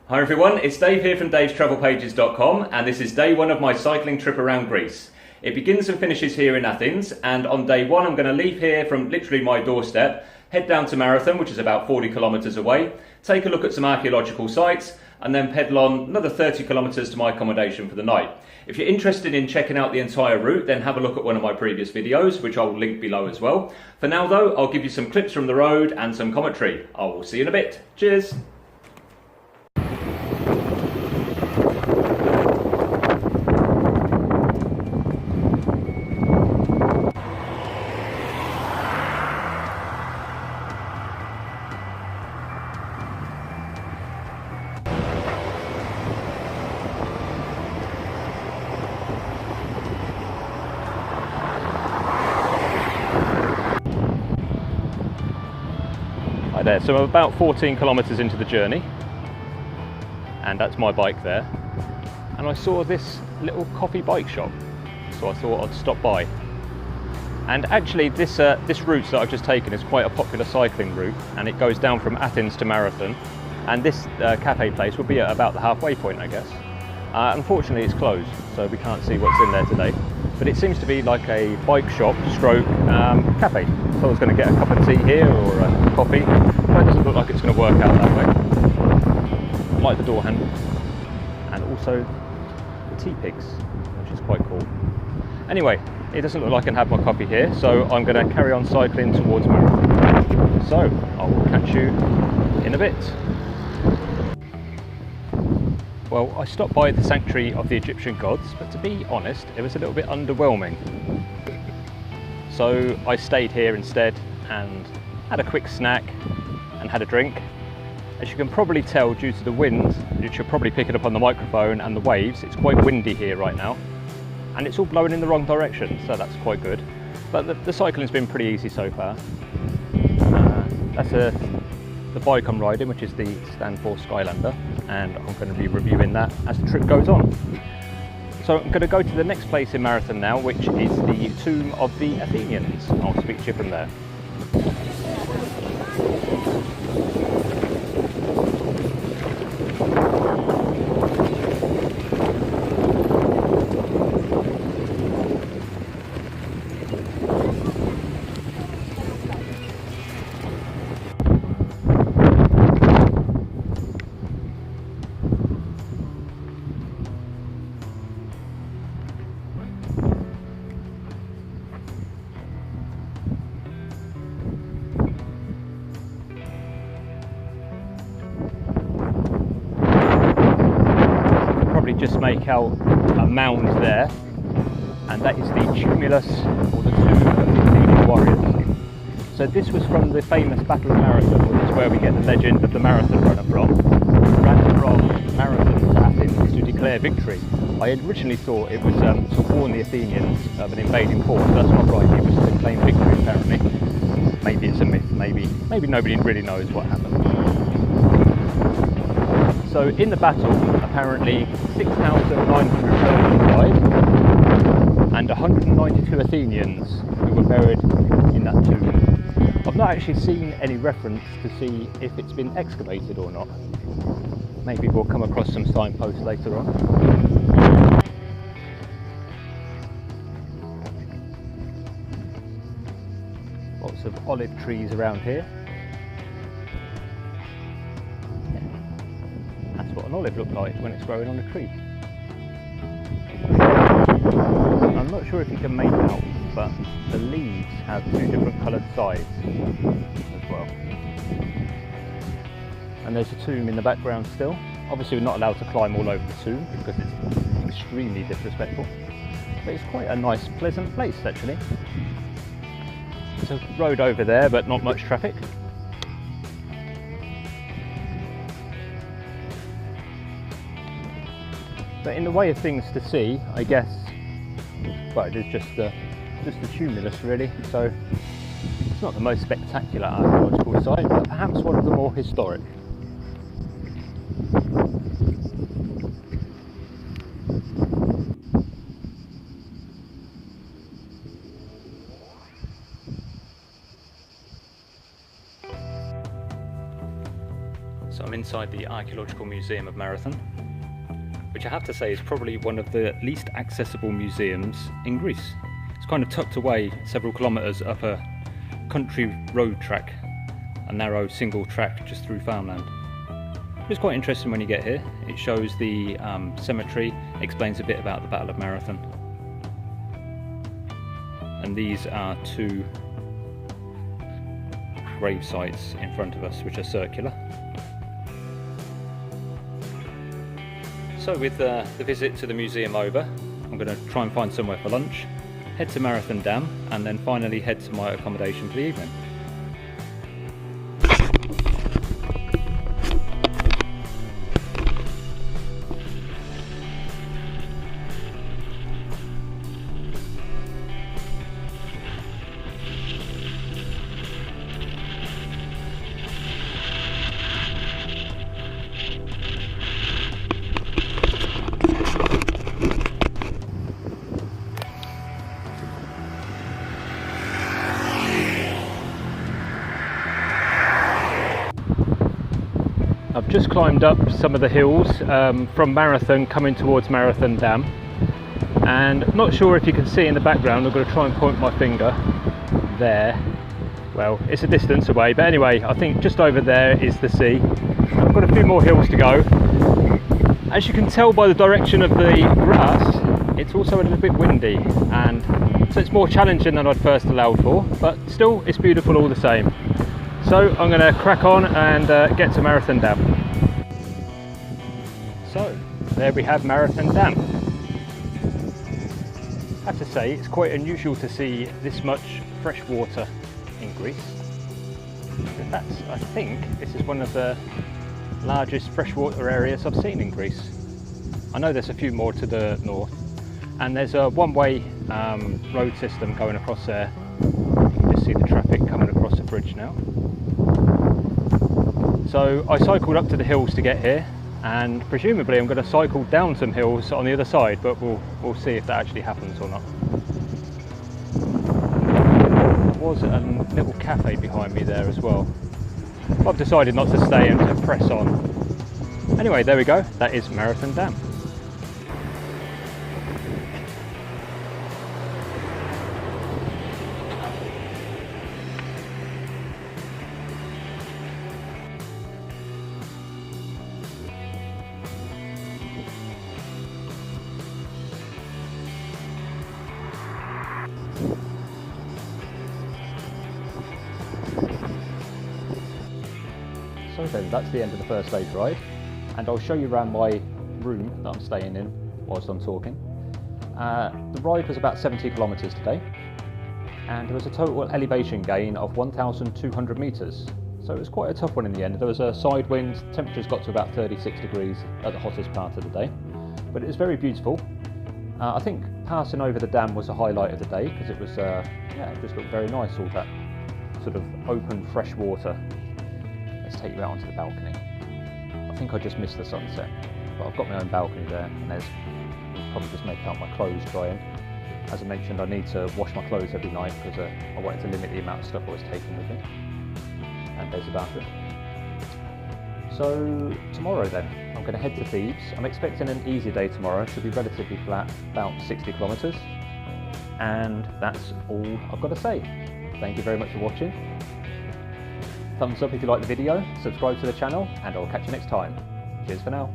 Hi everyone, it's Dave here from davestravelpages.com, and this is day one of my cycling trip around Greece. It begins and finishes here in Athens, and on day one I'm going to leave here from literally my doorstep, head down to Marathon, which is about 40 kilometres away, take a look at some archaeological sites, and then pedal on another 30 kilometres to my accommodation for the night. If you're interested in checking out the entire route, then have a look at one of my previous videos, which I'll link below as well. For now though, I'll give you some clips from the road and some commentary. I will see you in a bit. Cheers! Hi there, so I'm about 14 kilometres into the journey, and that's my bike there, and I saw this little coffee bike shop, so I thought I'd stop by. And actually this route that I've just taken is quite a popular cycling route, and it goes down from Athens to Marathon, and this cafe place will be at about the halfway point, I guess. Unfortunately it's closed, so we can't see what's in there today, but it seems to be like a bike shop stroke cafe. So I was going to get a cup of tea here or a coffee, but it doesn't look like it's going to work out that way. I like the door handle, and also the tea pigs, which is quite cool. Anyway, it doesn't look like I can have my coffee here, so I'm going to carry on cycling towards Marathon. So I will catch you in a bit. Well, I stopped by the Sanctuary of the Egyptian Gods, but to be honest, it was a little bit underwhelming. So I stayed here instead and had a quick snack and had a drink. As you can probably tell due to the wind, you should probably pick it up on the microphone and the waves, it's quite windy here right now. And it's all blowing in the wrong direction, so that's quite good. But the cycling's been pretty easy so far. That's the bike I'm riding, which is the Stanford Skylander, and I'm going to be reviewing that as the trip goes on. So I'm going to go to the next place in Marathon now, which is the tomb of the Athenians. I'll speak to you from there. Just make out a mound there, and that is the tumulus, or the tomb of the Athenian warriors. So this was from the famous Battle of Marathon, which is where we get the legend of the marathon runner from. Ran from Marathon to Athens to declare victory. I originally thought it was to warn the Athenians of an invading force, but that's not right. It was to claim victory apparently. Maybe it's a myth, maybe nobody really knows what happened. So in the battle, apparently 6,900 Persians died and 192 Athenians who were buried in that tomb. I've not actually seen any reference to see if it's been excavated or not. Maybe we'll come across some signposts later on. Lots of olive trees around here. What an olive looks like when it's growing on a tree. I'm not sure if you can make out, but the leaves have two different coloured sides as well. And there's a tomb in the background still. Obviously we're not allowed to climb all over the tomb because it's extremely disrespectful. But it's quite a nice, pleasant place actually. There's a road over there, but not much traffic. But in the way of things to see, I guess, well, it is just the tumulus really, so it's not the most spectacular archaeological site, but perhaps one of the more historic. inside the Archaeological Museum of Marathon, which I have to say is probably one of the least accessible museums in Greece. It's kind of tucked away several kilometres up a country road track, a narrow single track just through farmland. It's quite interesting when you get here. It shows the cemetery, explains a bit about the Battle of Marathon. And these are two grave sites in front of us, which are circular. So with the visit to the museum over, I'm going to try and find somewhere for lunch, head to Marathon Dam, and then finally head to my accommodation for the evening. I've just climbed up some of the hills from Marathon coming towards Marathon Dam, and I'm not sure if you can see in the background. I'm going to try and point my finger there. Well, it's a distance away, but anyway, I think just over there is the sea. I've got a few more hills to go. As you can tell by the direction of the grass, it's also a little bit windy, and so it's more challenging than I'd first allowed for, but still it's beautiful all the same. So I'm going to crack on and get to Marathon Dam. So there we have Marathon Dam. I have to say it's quite unusual to see this much fresh water in Greece. I think this is one of the largest freshwater areas I've seen in Greece. I know there's a few more to the north, and there's a one-way road system going across there. You can just see the traffic coming across the bridge now. So I cycled up to the hills to get here, and presumably I'm going to cycle down some hills on the other side, but we'll see if that actually happens or not. There was a little cafe behind me there as well. I've decided not to stay and to press on. Anyway, there we go, that is Marathon Dam. So then, that's the end of the first day's ride, and I'll show you around my room that I'm staying in whilst I'm talking. The ride was about 70 kilometres today, and there was a total elevation gain of 1,200 metres. So it was quite a tough one in the end. There was a side wind, temperatures got to about 36 degrees at the hottest part of the day, but it was very beautiful. I think passing over the dam was a highlight of the day, because it was, it just looked very nice, all that sort of open fresh water. Let's take you out onto the balcony. I think I just missed the sunset, but I've got my own balcony there, and there's probably just make out my clothes drying. As I mentioned, I need to wash my clothes every night because I wanted to limit the amount of stuff I was taking with me. And there's the bathroom. So tomorrow then, I'm going to head to Thebes. I'm expecting an easy day tomorrow. It should be relatively flat, about 60 kilometres. And that's all I've got to say. Thank you very much for watching. Thumbs up if you like the video, subscribe to the channel, and I'll catch you next time. Cheers for now.